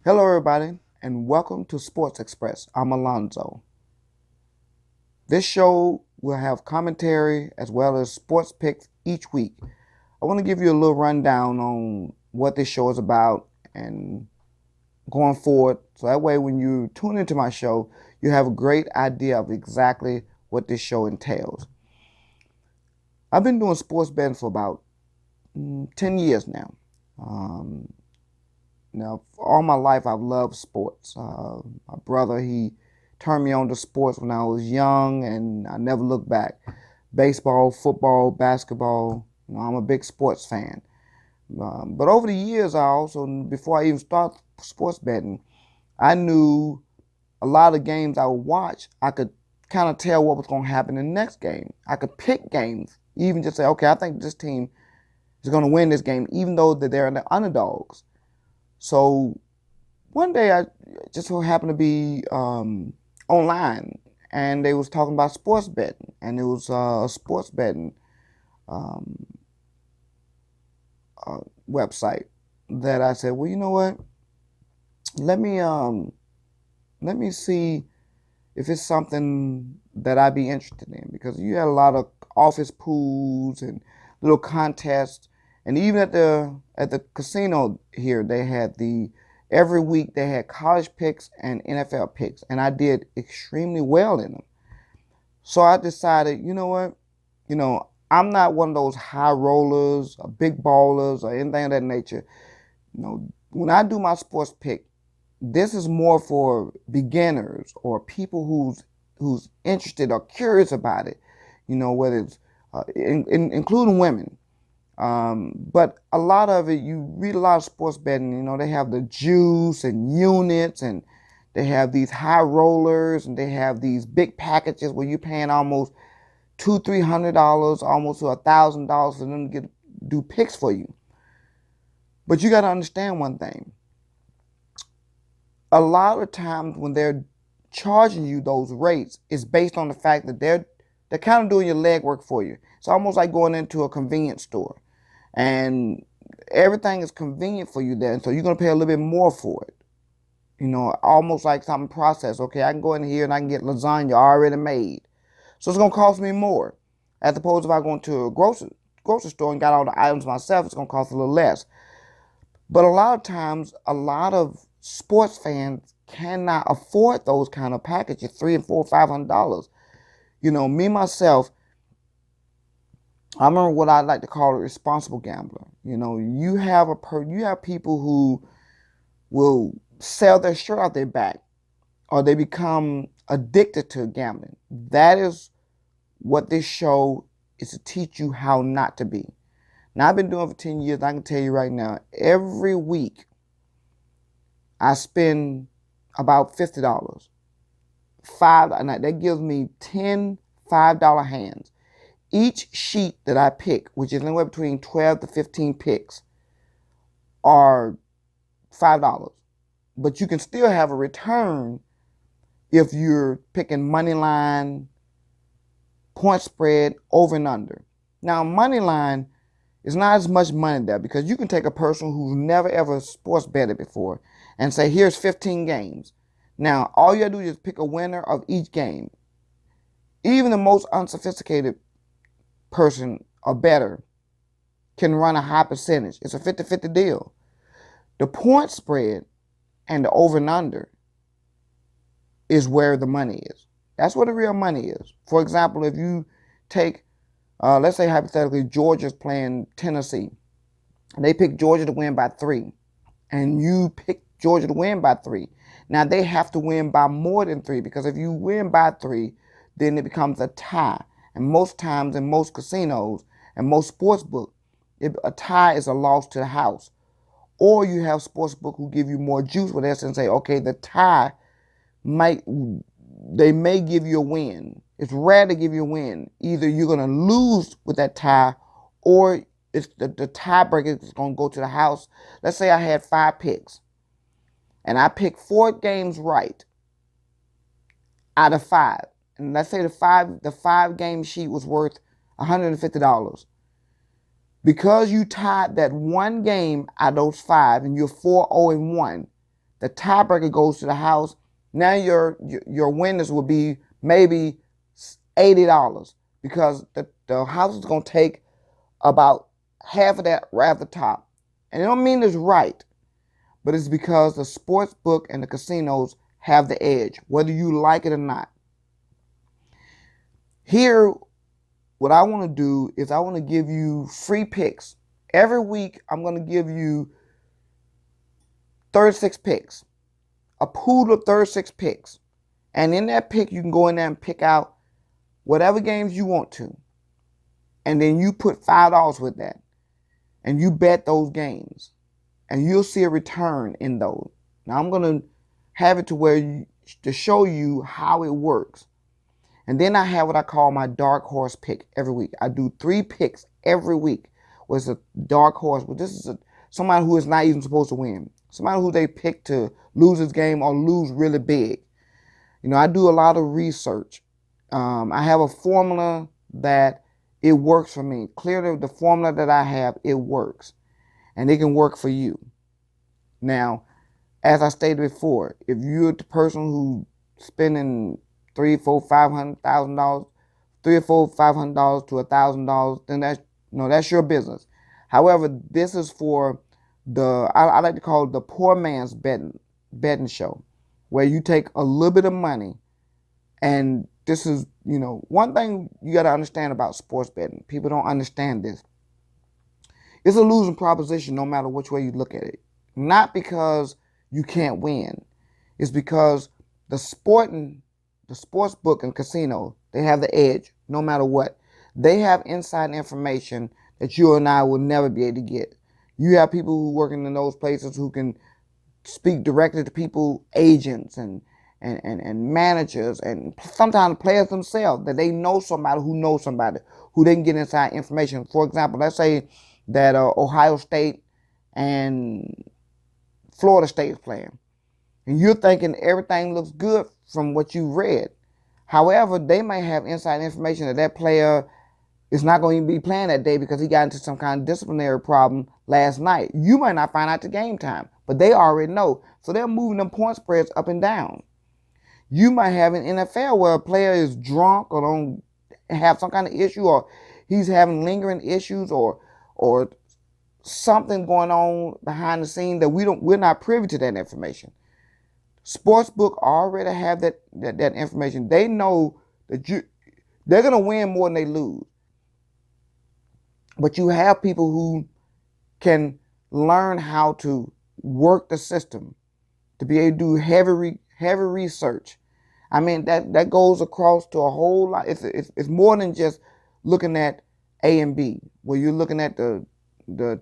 Hello, everybody, and welcome to Sports Express. I'm Alonzo. This show will have commentary as well as sports picks each week. I want to give you a little rundown on what this show is about and going forward. So that way, when you tune into my show, you have a great idea of exactly what this show entails. I've been doing sports betting for about 10 years now. Um, all my life I've loved sports. My brother, he turned me on to sports when I was young, and I never looked back. Baseball, football, basketball. I'm a big sports fan. But over the years, I also, before I even started sports betting, I knew a lot of games I would watch. I could kind of tell what was going to happen in the next game. I could pick games, even just say, okay, I think this team is going to win this game, even though that they're the underdogs. So one day I just so happened to be online, and they was talking about sports betting, and it was a sports betting um, website that I said, well, you know what? Let me let me see if it's something that I'd be interested in, because you had a lot of office pools and little contests, and even at the casino here, they had the every week they had college picks and NFL picks, and I did extremely well in them. So I decided, you know what, I'm not one of those high rollers or big ballers or anything of that nature. When I do my sports pick, this is more for beginners or people who's interested or curious about it. Whether it's including women. But a lot of it, you read a lot of sports betting. They have the juice and units, and they have these high rollers, and they have these big packages where you're paying almost $200-300, almost to $1,000 for them to do picks for you. But you got to understand one thing: a lot of times when they're charging you those rates, it's based on the fact that they're kind of doing your legwork for you. It's almost like going into a convenience store, and everything is convenient for you there, and so you're gonna pay a little bit more for it. Almost like something processed. Okay, I can go in here and I can get lasagna already made, so it's gonna cost me more. As opposed if I go into a grocery store and got all the items myself, it's gonna cost a little less. But a lot of times, a lot of sports fans cannot afford those kind of packages, $300 and $400, $500. Me myself, I remember what I like to call a responsible gambler. You have people who will sell their shirt out their back, or they become addicted to gambling. That is what this show is, to teach you how not to be. Now, I've been doing it for 10 years. I can tell you right now, every week I spend about $50. And that gives me 10 $5 hands. Each sheet that I pick, which is anywhere between 12 to 15 picks, are $5. But you can still have a return if you're picking money line, point spread, over and under. Now, money line is not as much money there, because you can take a person who's never ever sports betted before and say, here's 15 games. Now, all you gotta do is pick a winner of each game. Even the most unsophisticated person or better can run a high percentage. It's a 50-50 deal. The point spread and the over and under is where the money is. That's where the real money is. For example, if you take, let's say hypothetically, Georgia's playing Tennessee, and they pick Georgia to win by 3, and you pick Georgia to win by 3. Now they have to win by more than 3, because if you win by 3, then it becomes a tie. And most times in most casinos and most sports books, a tie is a loss to the house. Or you have sports book who give you more juice with this and say, okay, the tie they may give you a win. It's rare to give you a win. Either you're gonna lose with that tie, or it's the tiebreaker is gonna go to the house. Let's say I had 5 picks, and I picked 4 games right out of 5. And let's say the five game sheet was worth $150. Because you tied that one game out of those 5 and you're 4-0-1, the tiebreaker goes to the house. Now your winners will be maybe $80 because the house is going to take about half of that right at the top. And it don't mean it's right, but it's because the sports book and the casinos have the edge, whether you like it or not. Here, what I want to do is I want to give you free picks. Every week, I'm going to give you 36 picks, a pool of 36 picks. And in that pick, you can go in there and pick out whatever games you want to. And then you put $5 with that. And you bet those games. And you'll see a return in those. Now, I'm going to have it to where to show you how it works. And then I have what I call my dark horse pick every week. I do 3 picks every week. Was a dark horse, but this is somebody who is not even supposed to win. Somebody who they pick to lose this game or lose really big. You know, I do a lot of research. I have a formula that it works for me. Clearly, the formula that I have, it works. And it can work for you. Now, as I stated before, if you're the person who spending $300, $400, $500,000, $300, $400, $500 to $1,000, then that's your business. However, this is for I like to call it the poor man's betting show, where you take a little bit of money, and this is, one thing you got to understand about sports betting. People don't understand this. It's a losing proposition no matter which way you look at it. Not because you can't win. It's because the sports book and casino, they have the edge no matter what. They have inside information that you and I will never be able to get. You have people who working in those places who can speak directly to people, agents and managers, and sometimes players themselves, that they know somebody who they can get inside information. For example, let's say that Ohio State and Florida State is playing, and you're thinking everything looks good from what you read. However, they may have inside information that player is not going to be playing that day because he got into some kind of disciplinary problem last night. You might not find out the game time, but they already know. So they're moving them point spreads up and down. You might have an NFL where a player is drunk or don't have some kind of issue, or he's having lingering issues, or something going on behind the scene that we're not privy to that information. Sportsbook already have that information. They know that they're going to win more than they lose. But you have people who can learn how to work the system, to be able to do heavy research. I mean, that goes across to a whole lot. It's more than just looking at A and B, where you're looking at the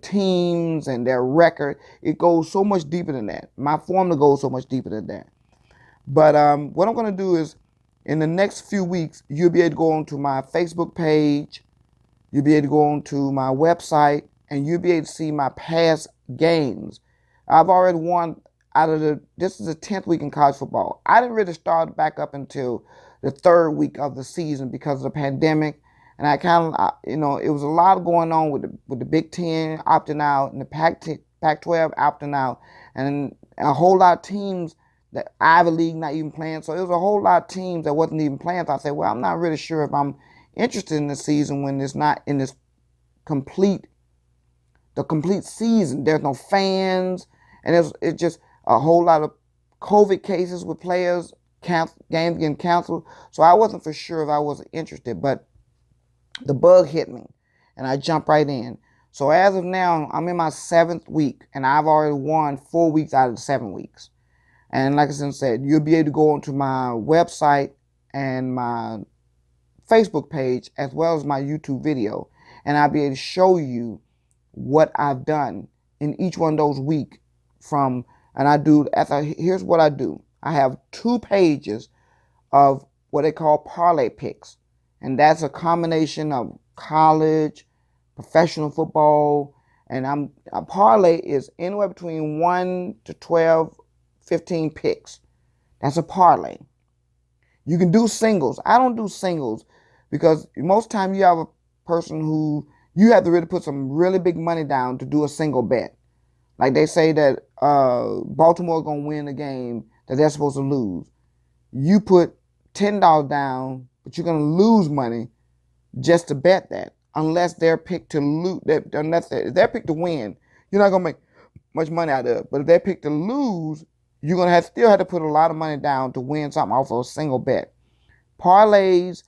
teams and their record. It goes so much deeper than that. My formula goes so much deeper than that. But what I'm going to do is, in the next few weeks, you'll be able to go onto my Facebook page. You'll be able to go onto my website, and you'll be able to see my past games. I've already won this is the 10th week in college football. I didn't really start back up until the 3rd week of the season because of the pandemic. And I kind of, it was a lot going on with the Big Ten opting out and the Pac-12 opting out, and a whole lot of teams that Ivy League not even playing. So it was a whole lot of teams that wasn't even playing. So I said, well, I'm not really sure if I'm interested in the season when it's not in this complete season. There's no fans, and it's just a whole lot of COVID cases with players, games getting canceled. So I wasn't for sure if I was interested, but the bug hit me, and I jumped right in. So as of now, I'm in my 7th week, and I've already won 4 weeks out of the 7 weeks. And like I said, you'll be able to go onto my website and my Facebook page, as well as my YouTube video, and I'll be able to show you what I've done in each one of those weeks. Here's what I do. I have 2 pages of what they call parlay picks, and that's a combination of college, professional football, and a parlay is anywhere between 1 to 12, 15 picks. That's a parlay. You can do singles. I don't do singles because most time you have a person who you have to really put some really big money down to do a single bet. Like they say that Baltimore's gonna win the game that they're supposed to lose. You put $10 down, but you're gonna lose money just to bet that. Unless they're picked to lose, unless they're picked to win, you're not gonna make much money out of it. But if they're picked to lose, you're gonna still have to put a lot of money down to win something off of a single bet. Parlays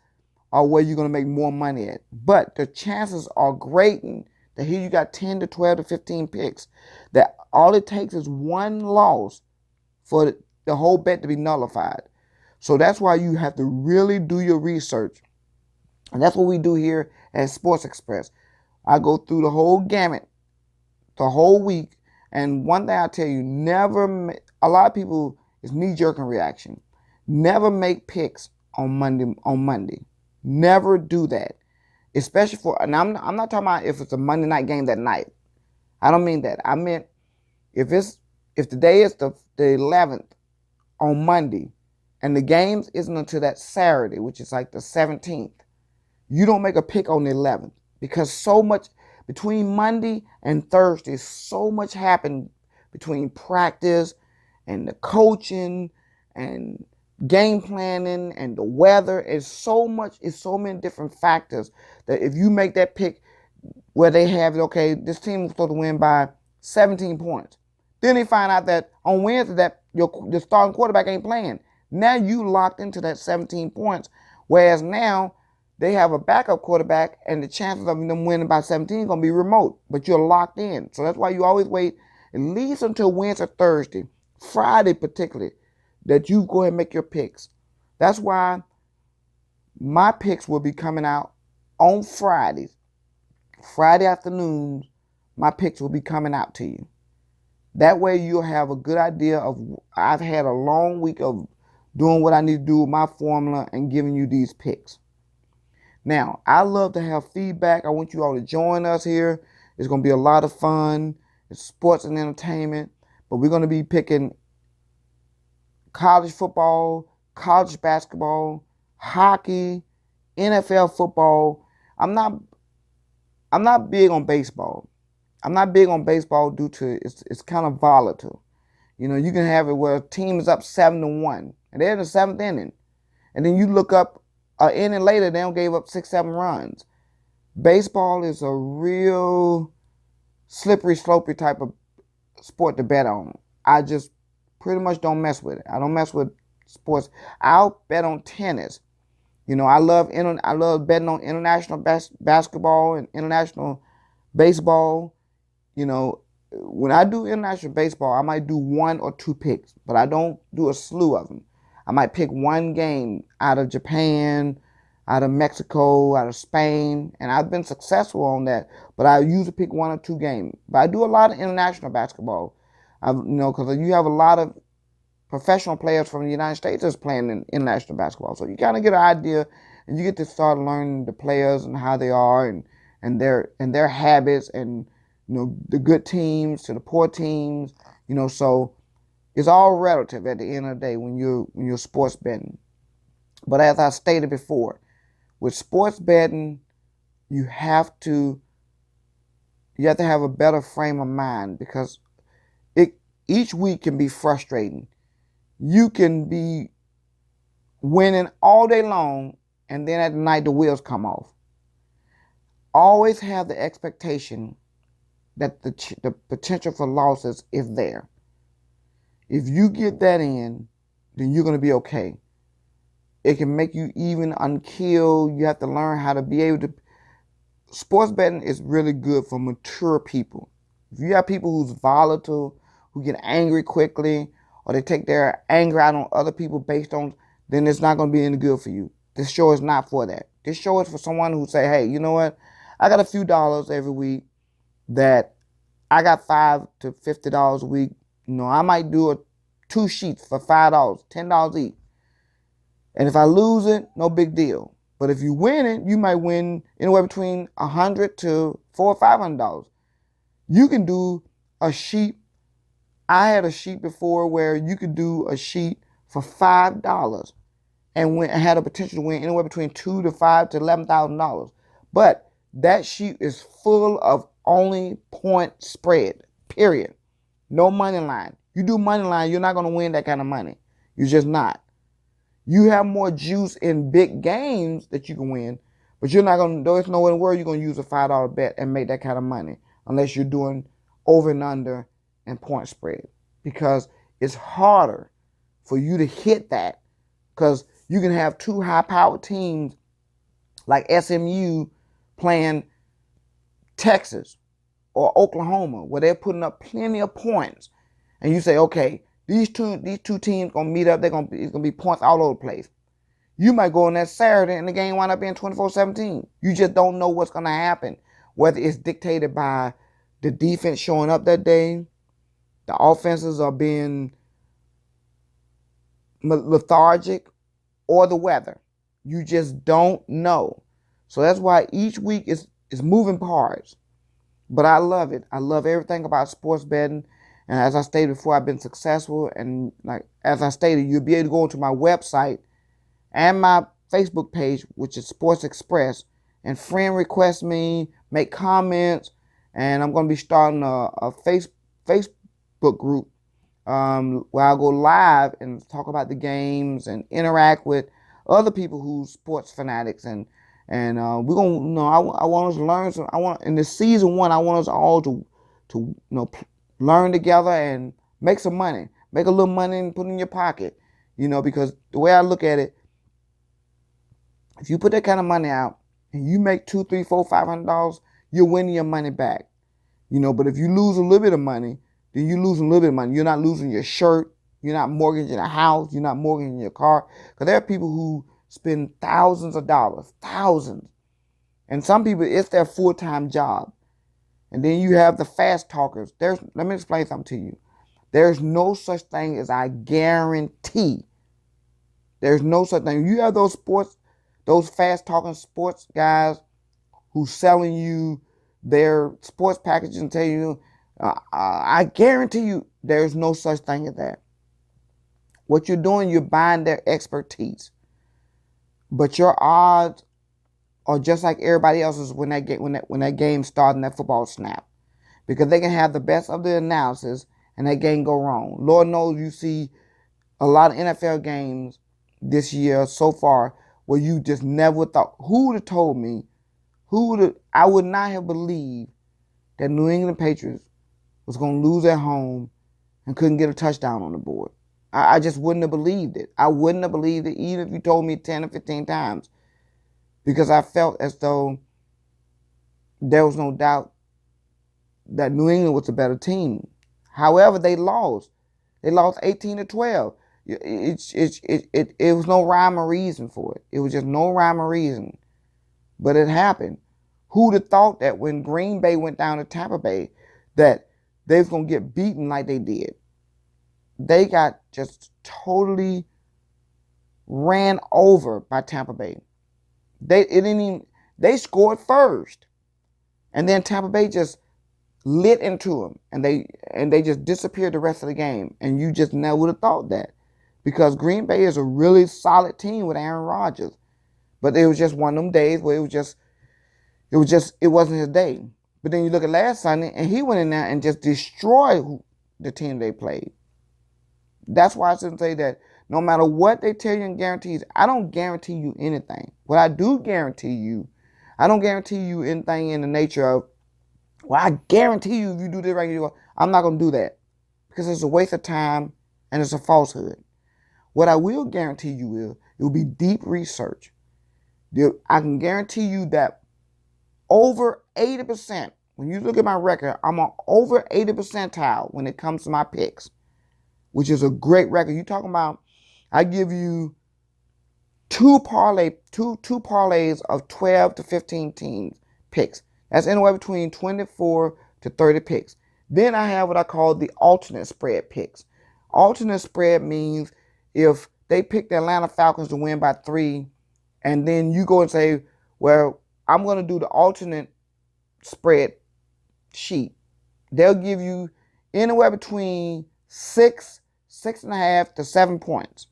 are where you're gonna make more money at, but the chances are great that here you got 10 to 12 to 15 picks. That all it takes is one loss for the whole bet to be nullified. So that's why you have to really do your research. And that's what we do here at Sports Express. I go through the whole gamut, the whole week. And one thing I tell you, a lot of people, it's knee-jerk reaction. Never make picks on Monday. Never do that. Especially and I'm not talking about if it's a Monday night game that night. I don't mean that. I meant if the day is the 11th on Monday and the games isn't until that Saturday, which is like the 17th, you don't make a pick on the 11th because so much between Monday and Thursday, so much happened between practice and the coaching and game planning and the weather. It's so many different factors that if you make that pick where they have it, okay, this team was supposed to win by 17 points. Then they find out that on Wednesday that your starting quarterback ain't playing. Now you locked into that 17 points, whereas now they have a backup quarterback and the chances of them winning by 17 is going to be remote, but you're locked in. So that's why you always wait at least until Wednesday or Thursday, Friday particularly, that you go ahead and make your picks. That's why my picks will be coming out on Fridays. Friday afternoons, my picks will be coming out to you. That way you'll have a good idea of, I've had a long week of doing what I need to do with my formula and giving you these picks. Now, I love to have feedback. I want you all to join us here. It's going to be a lot of fun. It's sports and entertainment, but we're going to be picking college football, college basketball, hockey, NFL football. I'm not big on baseball. I'm not big on baseball due to it's kind of volatile. You know, you can have it where a team is up 7-1 and they're in the 7th inning. And then you look up an inning later, they don't gave up 6-7 runs. Baseball is a real slippery, slopey type of sport to bet on. I just pretty much don't mess with it. I don't mess with sports. I'll bet on tennis. You know, I love betting on international basketball and international baseball. You know, when I do international baseball, I might do 1 or 2 picks, but I don't do a slew of them. I might pick one game out of Japan, out of Mexico, out of Spain, and I've been successful on that. But I usually pick 1 or 2 games. But I do a lot of international basketball. Because you have a lot of professional players from the United States that's playing in international basketball. So you kind of get an idea, and you get to start learning the players and how they are, and their habits, and the good teams to the poor teams. So it's all relative at the end of the day when you're sports betting. But as I stated before, with sports betting, you have to have a better frame of mind because each week can be frustrating. You can be winning all day long, and then at night the wheels come off. Always have the expectation that the potential for losses is there. If you get that in, then you're going to be okay. It can make you even unkill. You have to learn how to be able to. Sports betting is really good for mature people. If you have people who's volatile, who get angry quickly, or they take their anger out on other people then it's not going to be any good for you. This show is not for that. This show is for someone who say, hey, you know what? I got a few dollars every week that I got $5 to $50 a week. I might do 2 sheets for $5, $10 each. And if I lose it, no big deal. But if you win it, you might win anywhere between $100 to $400 or $500. You can do a sheet. I had a sheet before where you could do a sheet for $5 and had a potential to win anywhere between $2,000 to $5,000 to $11,000. But that sheet is full of only point spread, period. No money line. You do money line, you're not going to win that kind of money. You're just not. You have more juice in big games that you can win, but you're not going to, there's no way in the world you're going to use a $5 bet and make that kind of money unless you're doing over and under and point spread, because it's harder for you to hit that, because you can have two high-powered teams like SMU playing Texas or Oklahoma, where they're putting up plenty of points, and you say, okay, these two teams gonna meet up. It's gonna be points all over the place. You might go on that Saturday and the game wind up being 24-17. You just don't know what's gonna happen, whether it's dictated by the defense showing up that day, the offenses are being lethargic, or the weather. You just don't know. So that's why each week is moving parts. But I love it. I love everything about sports betting. And as I stated before, I've been successful. And like as I stated, you'll be able to go into my website and my Facebook page, which is Sports Express, and friend request me, make comments, and I'm going to be starting a Facebook group where I'll go live and talk about the games and interact with other people who's sports fanatics, and we're gonna, I want us to learn some. I want in this season 1, I want us all to learn together and make some money, make a little money and put it in your pocket, because the way I look at it, if you put that kind of money out and you make $200, $300, $400, $500, you're winning your money back, But if you lose a little bit of money, then you lose a little bit of money. You're not losing your shirt. You're not mortgaging a house. You're not mortgaging your car. Because there are people who spend thousands of dollars, thousands. And some people, it's their full-time job. And then you have the fast talkers. Let me explain something to you. There's no such thing as I guarantee. There's no such thing. You have those fast-talking sports guys who's selling you their sports packages and tell you, I guarantee you there's no such thing as that. What you're doing, you're buying their expertise. But your odds are just like everybody else's when that game starts and that football snap. Because they can have the best of the analysis and that game go wrong. Lord knows you see a lot of NFL games this year so far where you just never thought, who would have told me, I would not have believed that New England Patriots was going to lose at home and couldn't get a touchdown on the board. I just wouldn't have believed it. I wouldn't have believed it even if you told me 10 or 15 times, because I felt as though there was no doubt that New England was a better team. However, they lost. They lost 18-12. It was no rhyme or reason for it. It was just no rhyme or reason. But it happened. Who'd have thought that when Green Bay went down to Tampa Bay that they was going to get beaten like they did? They got just totally ran over by Tampa Bay. They scored first, and then Tampa Bay just lit into them, and they just disappeared the rest of the game. And you just never would have thought that, because Green Bay is a really solid team with Aaron Rodgers. But it was just one of them days where it wasn't his day. But then you look at last Sunday, and he went in there and just destroyed the team they played. That's why I shouldn't say that no matter what they tell you in guarantees, I don't guarantee you anything. What I do guarantee you, I don't guarantee you anything in the nature of, well, I guarantee you if you do this right, I'm not going to do that, because it's a waste of time and it's a falsehood. What I will guarantee you is it will be deep research. I can guarantee you that over 80%, when you look at my record, I'm on over 80 percentile when it comes to my picks, which is a great record. You're talking about, I give you two parlays of 12 to 15 teams picks. That's anywhere between 24 to 30 picks. Then I have what I call the alternate spread picks. Alternate spread means if they pick the Atlanta Falcons to win by 3, and then you go and say, well, I'm going to do the alternate spread sheet. They'll give you anywhere between 6.5 to 7 points.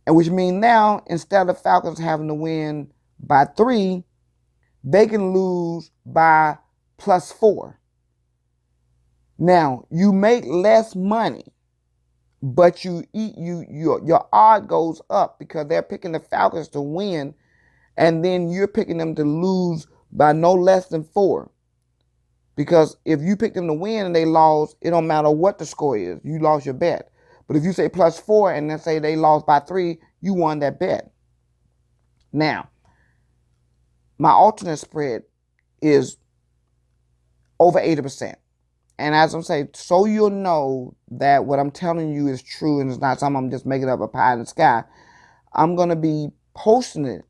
And which means now, instead of Falcons having to win by 3, they can lose by +4. Now, you make less money, but your odd goes up because they're picking the Falcons to win, and then you're picking them to lose by no less than 4. Because if you pick them to win and they lost, it don't matter what the score is. You lost your bet. But if you say +4 and then say they lost by 3, you won that bet. Now, my alternate spread is over 80%. And as I'm saying, so you'll know that what I'm telling you is true and it's not something I'm just making up a pie in the sky, I'm going to be posting it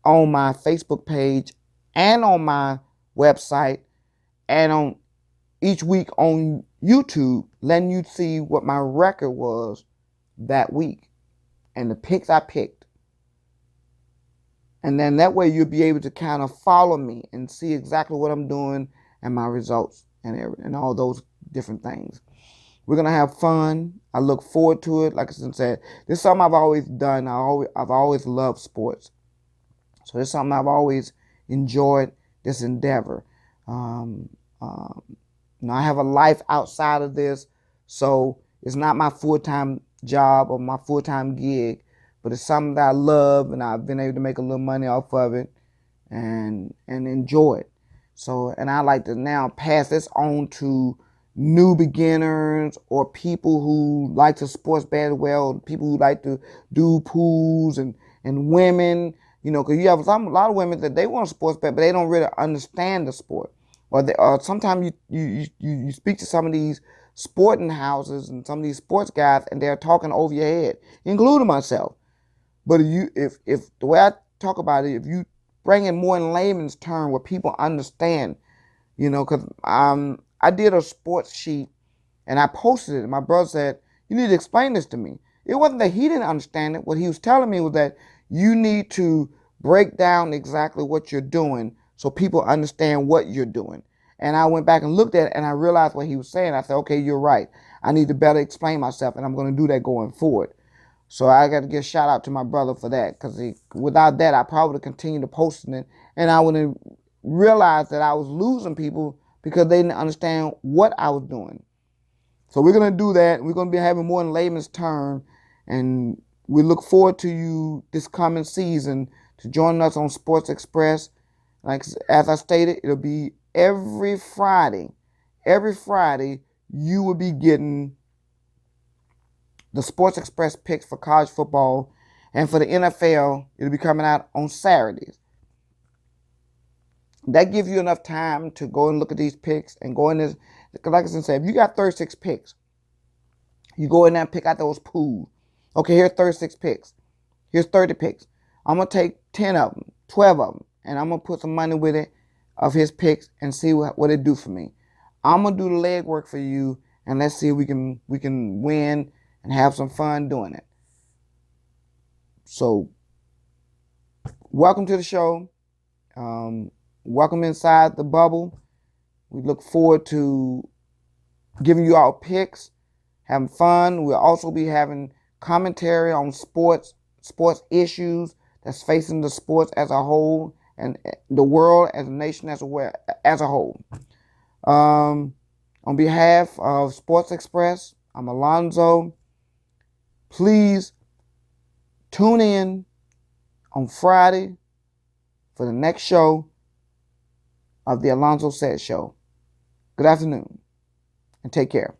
on my Facebook page and on my website and on each week on YouTube, letting you see what my record was that week and the picks I picked. And then that way you'll be able to kind of follow me and see exactly what I'm doing and my results and all those different things. We're going to have fun. I look forward to it. Like I said, this is something I've always done. I've always loved sports. So it's something I've always enjoyed, this endeavor. I have a life outside of this, so it's not my full-time job or my full-time gig, but it's something that I love, and I've been able to make a little money off of it and enjoy it. So, and I like to now pass this on to new beginners or people who like to sports bet well, people who like to do pools and women, because you have a lot of women that they want to sports bet, but they don't really understand the sport. Or sometimes you speak to some of these sporting houses and some of these sports guys, and they're talking over your head, including myself. But if the way I talk about it, if you bring it more in layman's term where people understand, because I did a sports sheet and I posted it, and my brother said, "You need to explain this to me." It wasn't that he didn't understand it. What he was telling me was that you need to break down exactly what you're doing so people understand what you're doing. And I went back and looked at it, and I realized what he was saying. I said, okay, you're right. I need to better explain myself, and I'm going to do that going forward. So I got to give a shout out to my brother for that, because without that, I probably would have continued to posting it, and I would have realized that I was losing people because they didn't understand what I was doing. So we're going to do that. We're going to be having more in layman's term, and we look forward to you this coming season to join us on Sports Express. Like as I stated, it'll be every Friday. Every Friday, you will be getting the Sports Express picks for college football, and for the NFL, it'll be coming out on Saturdays. That gives you enough time to go and look at these picks and go in this. Like I said, if you got 36 picks, you go in there and pick out those pools. Okay, here's 36 picks. Here's 30 picks. I'm going to take 10 of them, 12 of them, and I'm going to put some money with it of his picks and see what it do for me. I'm going to do the legwork for you, and let's see if we can win and have some fun doing it. So, welcome to the show. Welcome inside the bubble. We look forward to giving you our picks, having fun. We'll also be having commentary on sports issues that's facing the sports as a whole and the world as a nation as a whole. On behalf of Sports Express, I'm Alonzo. Please tune in on Friday for the next show of the Alonzo Said Show. Good afternoon and take care.